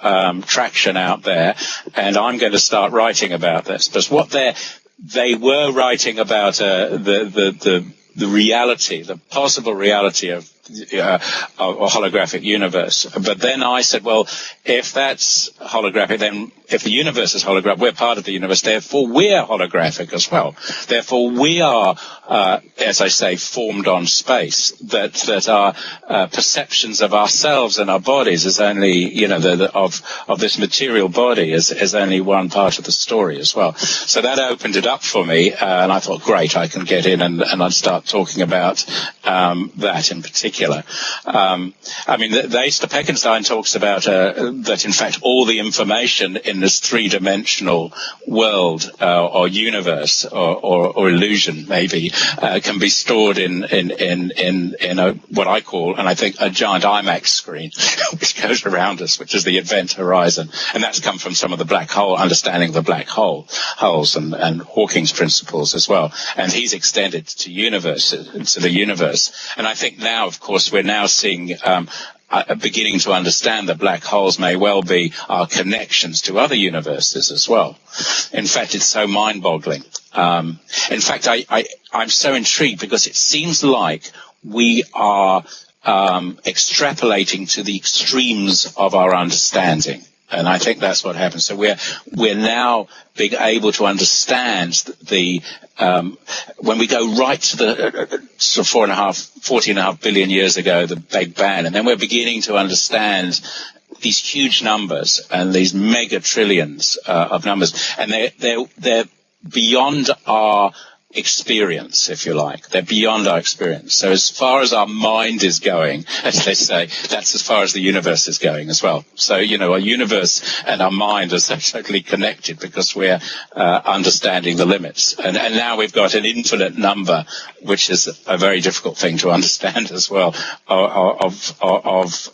traction out there, and I'm going to start writing about this. But what they were writing about the reality, the possible reality of a holographic universe. But then I said, well, if that's holographic, then if the universe is holographic, we're part of the universe, therefore we're holographic as well. Therefore we are, as I say, formed on space, that our perceptions of ourselves and our bodies is only, of this material body is only one part of the story as well. So that opened it up for me, and I thought, great, I can get in and I'd start talking about that in particular. Bekenstein talks about that, in fact, all the information in this three-dimensional world or universe or illusion, maybe, can be stored in what I call, and I think, a giant IMAX screen, which goes around us, which is the event horizon. And that's come from some of the black hole, understanding of the black holes and Hawking's principles as well. And he's extended to the universe. And I think now, of course, we're now seeing beginning to understand that black holes may well be our connections to other universes as well. In fact, it's so mind-boggling. In fact, I'm so intrigued, because it seems like we are extrapolating to the extremes of our understanding. And I think that's what happens. So we're now being able to understand when we go right to the sort of 14.5 billion years ago, the Big Bang, and then we're beginning to understand these huge numbers and these mega trillions of numbers, and they're beyond our experience, if you like. They're beyond our experience. So as far as our mind is going, as they say, that's as far as the universe is going as well. So, our universe and our mind are so totally connected, because we're understanding the limits. And now we've got an infinite number, which is a very difficult thing to understand as well, of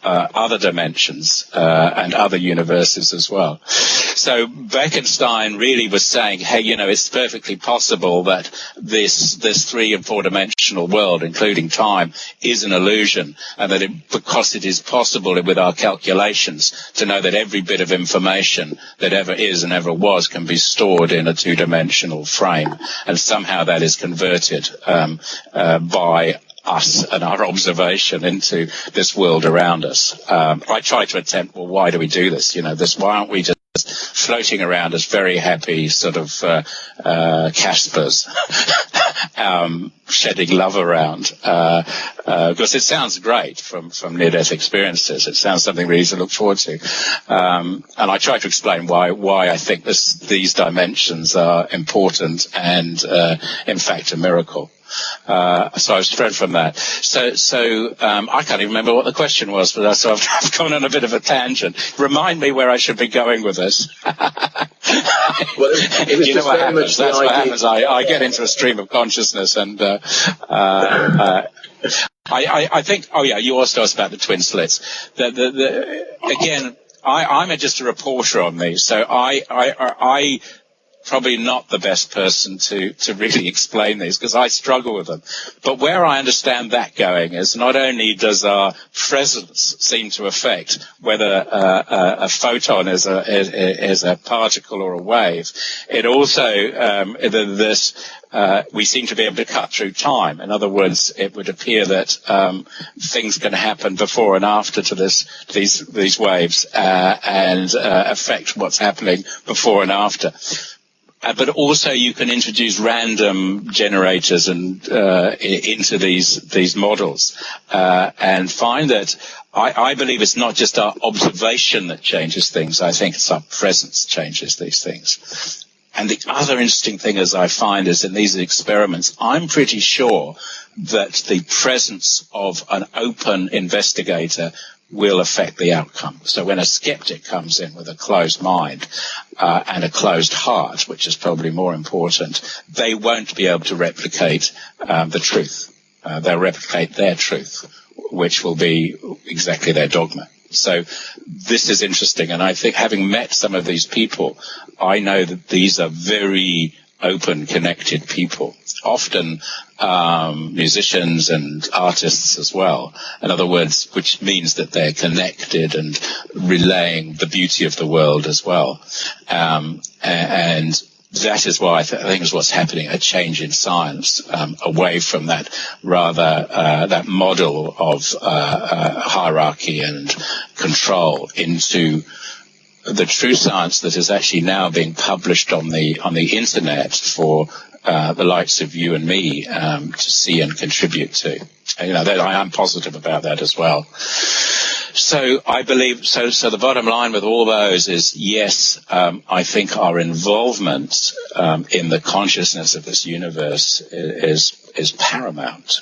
other dimensions and other universes as well. So Bekenstein really was saying, hey, it's perfectly possible that this 3- and 4-dimensional world, including time, is an illusion, and that because it is possible with our calculations to know that every bit of information that ever is and ever was can be stored in a 2-dimensional frame, and somehow that is converted by us and our observation into this world around us. I try to attempt, well, why do we do this? Why aren't we just floating around as very happy sort of Caspers shedding love around, because it sounds great from near-death experiences. It sounds something really to look forward to. And I try to explain why I think these dimensions are important and, in fact, a miracle. So I was thrown from that. So I can't even remember what the question was, but so I've gone on a bit of a tangent. Remind me where I should be going with this. Well, it was you know what happens? That's what happens. I get into a stream of consciousness, and I think. Oh yeah, you also asked about the twin slits. Again, I'm just a reporter on these, so I probably not the best person to really explain these, because I struggle with them. But where I understand that going is not only does our presence seem to affect whether a photon is a particle or a wave, it also we seem to be able to cut through time. In other words, it would appear that things can happen before and after to these waves and affect what's happening before and after. But also you can introduce random generators and into these models and find that I believe it's not just our observation that changes things. I think it's our presence changes these things. And the other interesting thing, as I find, is in these experiments, I'm pretty sure that the presence of an open investigator will affect the outcome. So when a skeptic comes in with a closed mind and a closed heart, which is probably more important, they won't be able to replicate the truth. They'll replicate their truth, which will be exactly their dogma. So this is interesting, and I think having met some of these people, I know that these are very open, connected people, often musicians and artists as well. In other words, which means that they're connected and relaying the beauty of the world as well. And that is why I think is what's happening, a change in science, away from that rather that model of hierarchy and control into the true science that is actually now being published on the internet for the likes of you and me to see and contribute to. You know, I am positive about that as well. So I believe, so the bottom line with all those is, yes, I think our involvement in the consciousness of this universe is paramount.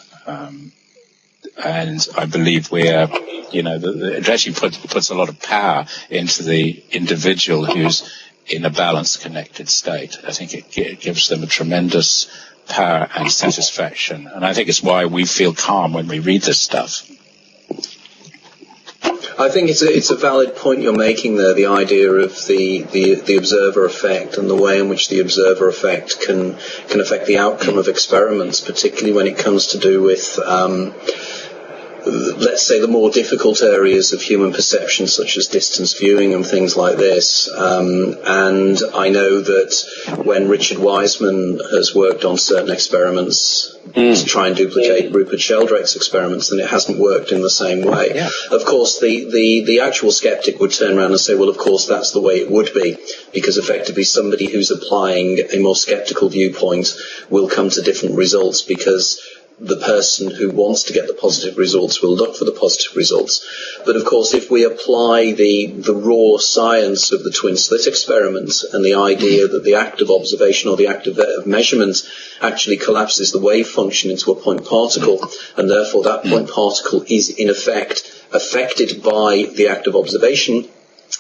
And I believe it actually puts a lot of power into the individual who's in a balanced, connected state. I think it gives them a tremendous power and satisfaction. And I think it's why we feel calm when we read this stuff. I think it's a valid point you're making there, the idea of the observer effect and the way in which the observer effect can affect the outcome of experiments, particularly when it comes to do with let's say the more difficult areas of human perception, such as distance viewing and things like this. And I know that when Richard Wiseman has worked on certain experiments to try and duplicate Rupert Sheldrake's experiments, then it hasn't worked in the same way. Yeah. Of course, the actual skeptic would turn around and say, well, of course, that's the way it would be, because effectively somebody who's applying a more skeptical viewpoint will come to different results, because the person who wants to get the positive results will look for the positive results. But of course, if we apply the raw science of the twin slit experiment and the idea that the act of observation or the act of measurement actually collapses the wave function into a point particle, and therefore that point particle is in effect affected by the act of observation,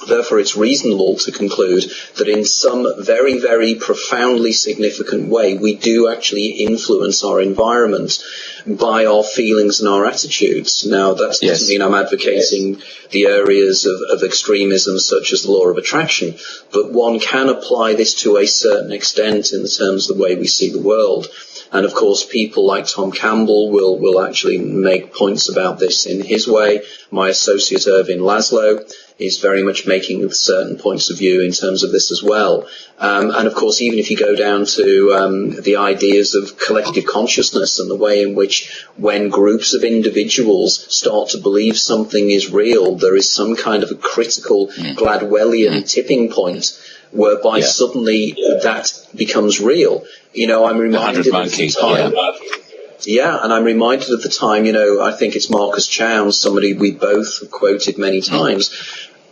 therefore it's reasonable to conclude that in some very, very profoundly significant way we do actually influence our environment by our feelings and our attitudes. Now, that doesn't mean I'm advocating the areas of extremism such as the law of attraction, but one can apply this to a certain extent in the terms of the way we see the world. And of course, people like Tom Campbell will actually make points about this in his way. My associate Irving Laszlo is very much making certain points of view in terms of this as well. And of course, even if you go down to the ideas of collective consciousness and the way in which when groups of individuals start to believe something is real, there is some kind of a critical Gladwellian tipping point whereby suddenly that becomes real. I'm reminded of the time. Yeah, and I'm reminded of the time, I think it's Marcus Chown, somebody we both quoted many times,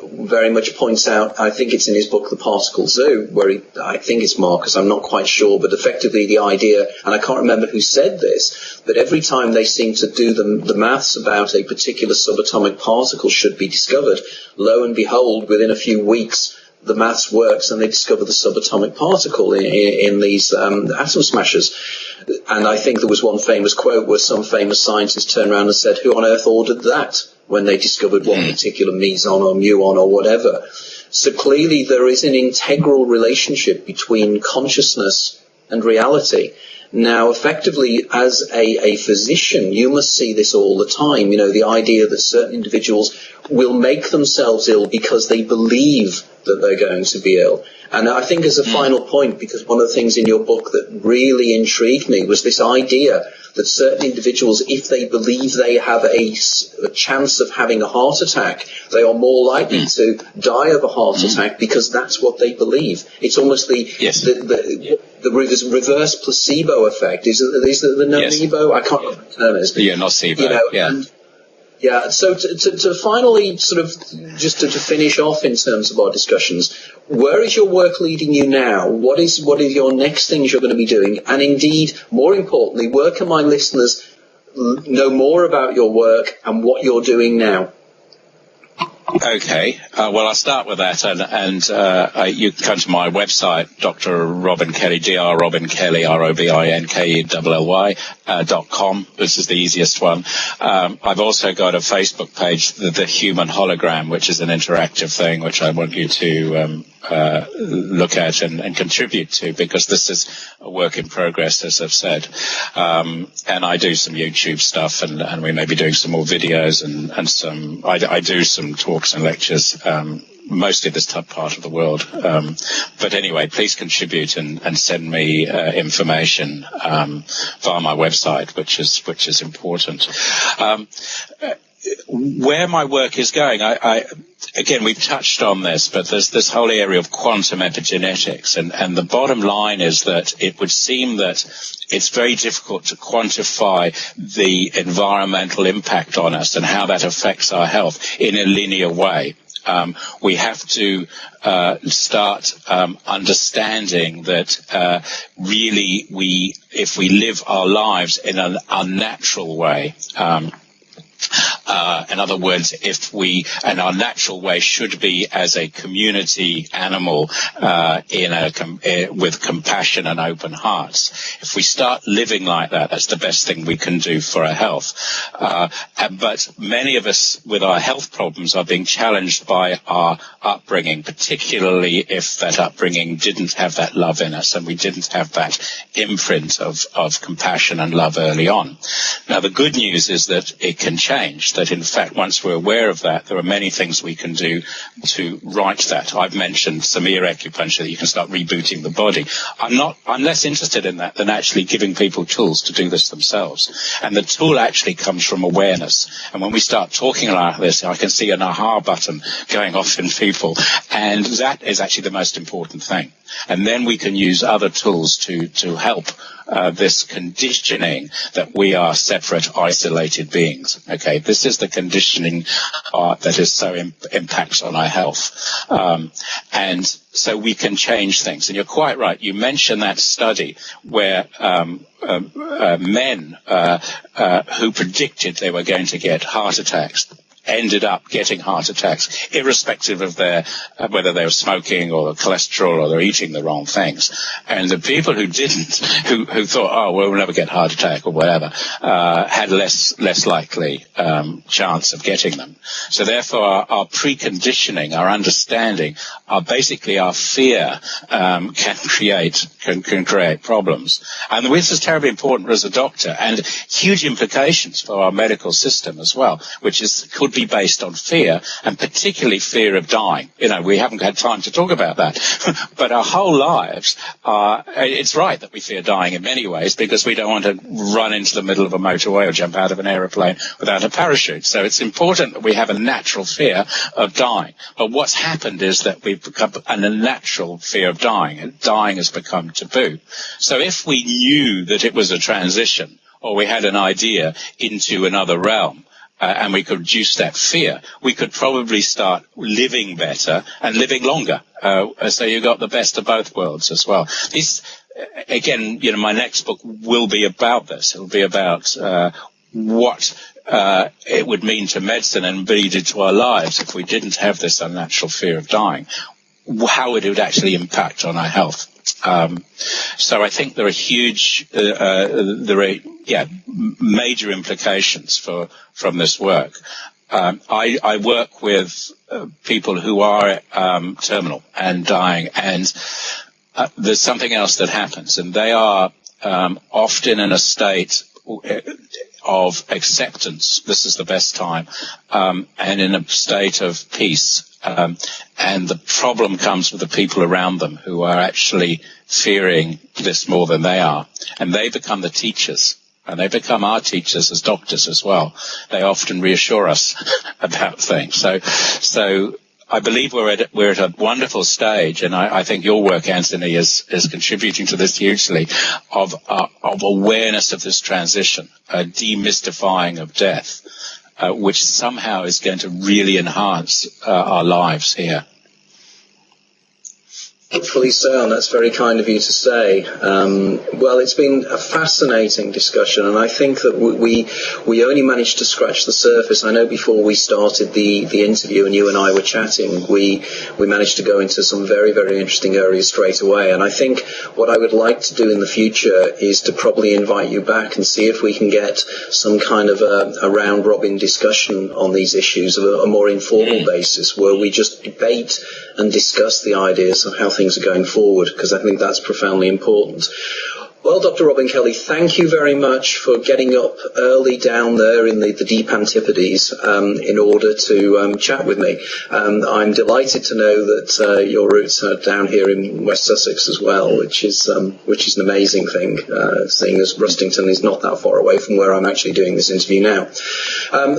very much points out, I think it's in his book, The Particle Zoo, where I think it's Marcus, I'm not quite sure, but effectively the idea, and I can't remember who said this, but every time they seem to do the maths about a particular subatomic particle should be discovered, lo and behold, within a few weeks, the maths works and they discover the subatomic particle in these atom smashers. And I think there was one famous quote where some famous scientist turned around and said, who on earth ordered that when they discovered what particular meson or muon or whatever? So clearly there is an integral relationship between consciousness and reality. Now, effectively, as a physician, you must see this all the time. The idea that certain individuals will make themselves ill because they believe that they're going to be ill. And I think as a final point, because one of the things in your book that really intrigued me was this idea that certain individuals, if they believe they have a chance of having a heart attack, they are more likely to die of a heart attack because that's what they believe. It's almost the reverse placebo effect. Is the nocebo? I can't remember what the term is. Yeah, nocebo. So to finally sort of just to finish off in terms of our discussions, where is your work leading you now? What are your next things you're going to be doing? And indeed, more importantly, where can my listeners know more about your work and what you're doing now? Okay, well, I'll start with that, and you can come to my website, Dr. Robin Kelly, Dr. Robin Kelly, ROBINKELLY.com. This is the easiest one. I've also got a Facebook page, the Human Hologram, which is an interactive thing, which I want you to look at and contribute to, because this is a work in progress, as I've said. And I do some YouTube stuff, and we may be doing some more videos and some. I do some talks and lectures, mostly this part of the world. But anyway, please contribute and send me information via my website, which is important. Where my work is going, again, we've touched on this, but there's this whole area of quantum epigenetics, and the bottom line is that it would seem that it's very difficult to quantify the environmental impact on us and how that affects our health in a linear way. We have to start understanding that really if we live our lives in an unnatural way, in other words, and our natural way should be as a community animal with compassion and open hearts. If we start living like that, that's the best thing we can do for our health. But many of us with our health problems are being challenged by our upbringing, particularly if that upbringing didn't have that love in us and we didn't have that imprint of compassion and love early on. Now, the good news is that it can change, that in fact, once we're aware of that, there are many things we can do to right that. I've mentioned some ear acupuncture, that you can start rebooting the body. I'm less interested in that than actually giving people tools to do this themselves. And the tool actually comes from awareness. And when we start talking like this, I can see an aha button going off in people. And that is actually the most important thing. And then we can use other tools to help this conditioning that we are separate, isolated beings. Okay, this is the conditioning that is so impacts on our health. And so we can change things. And you're quite right. You mentioned that study where men who predicted they were going to get heart attacks ended up getting heart attacks, irrespective of whether they were smoking or cholesterol or they're eating the wrong things. And the people who didn't, who thought, oh, well, we'll never get a heart attack or whatever, had less likely chance of getting them. So therefore, our preconditioning, our understanding, basically our fear can create problems. And this is terribly important as a doctor, and huge implications for our medical system as well, which could be based on fear, and particularly fear of dying. You know, we haven't had time to talk about that. But our whole lives it's right that we fear dying in many ways, because we don't want to run into the middle of a motorway or jump out of an aeroplane without a parachute. So it's important that we have a natural fear of dying. But what's happened is that we've become an unnatural fear of dying, and dying has become taboo. So if we knew that it was a transition, or we had an idea into another realm, and we could reduce that fear, we could probably start living better and living longer. So you got the best of both worlds as well. These, again, you know, my next book will be about this. It'll be about what it would mean to medicine and indeed to our lives if we didn't have this unnatural fear of dying, how it would actually impact on our health. So I think there are huge, major implications from this work. I work with people who are terminal and dying, and there's something else that happens, and they are often in a state of acceptance. This is the best time, and in a state of peace. And the problem comes with the people around them who are actually fearing this more than they are. And they become the teachers. And they become our teachers as doctors as well. They often reassure us about things. So I believe we're at a wonderful stage, and I think your work, Anthony, is contributing to this hugely, of awareness of this transition, a demystifying of death. Which somehow is going to really enhance our lives here. Hopefully so, and that's very kind of you to say. Well, it's been a fascinating discussion, and I think that we only managed to scratch the surface. I know before we started the interview and you and I were chatting, we managed to go into some very, very interesting areas straight away, and I think what I would like to do in the future is to probably invite you back and see if we can get some kind of a round-robin discussion on these issues of a more informal basis, where we just debate and discuss the ideas of how things are going forward, because I think that's profoundly important. Well, Dr. Robin Kelly, thank you very much for getting up early down there in the deep Antipodes in order to chat with me. I'm delighted to know that your roots are down here in West Sussex as well, which is an amazing thing, seeing as Rustington is not that far away from where I'm actually doing this interview now.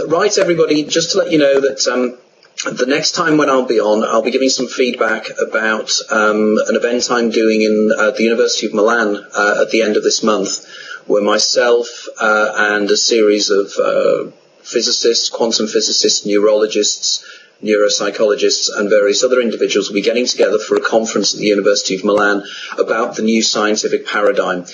Right, everybody, just to let you know that the next time when I'll be on, I'll be giving some feedback about an event I'm doing in the University of Milan at the end of this month, where myself and a series of physicists, quantum physicists, neurologists, neuropsychologists and various other individuals will be getting together for a conference at the University of Milan about the new scientific paradigm.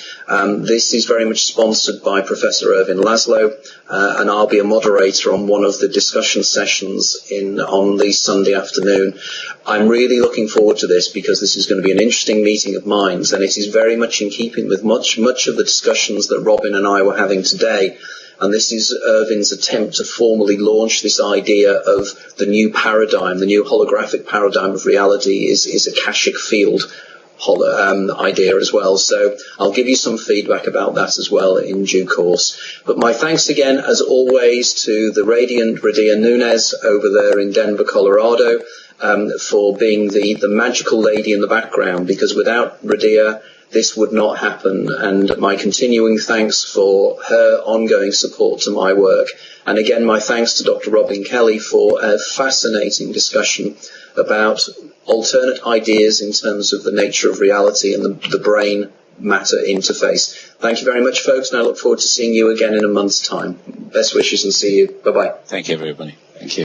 This is very much sponsored by Professor Ervin Laszlo, and I'll be a moderator on one of the discussion sessions on the Sunday afternoon. I'm really looking forward to this because this is going to be an interesting meeting of minds, and it is very much in keeping with much of the discussions that Robin and I were having today. And this is Ervin's attempt to formally launch this idea of the new paradigm, the new holographic paradigm of reality is a Akashic field idea as well. So I'll give you some feedback about that as well in due course. But my thanks again, as always, to the radiant Radia Nunez over there in Denver, Colorado, for being the magical lady in the background, because without Radia, this would not happen, and my continuing thanks for her ongoing support to my work. And again, my thanks to Dr. Robin Kelly for a fascinating discussion about alternate ideas in terms of the nature of reality and the brain-matter interface. Thank you very much, folks, and I look forward to seeing you again in a month's time. Best wishes and see you. Bye-bye. Thank you, everybody. Thank you.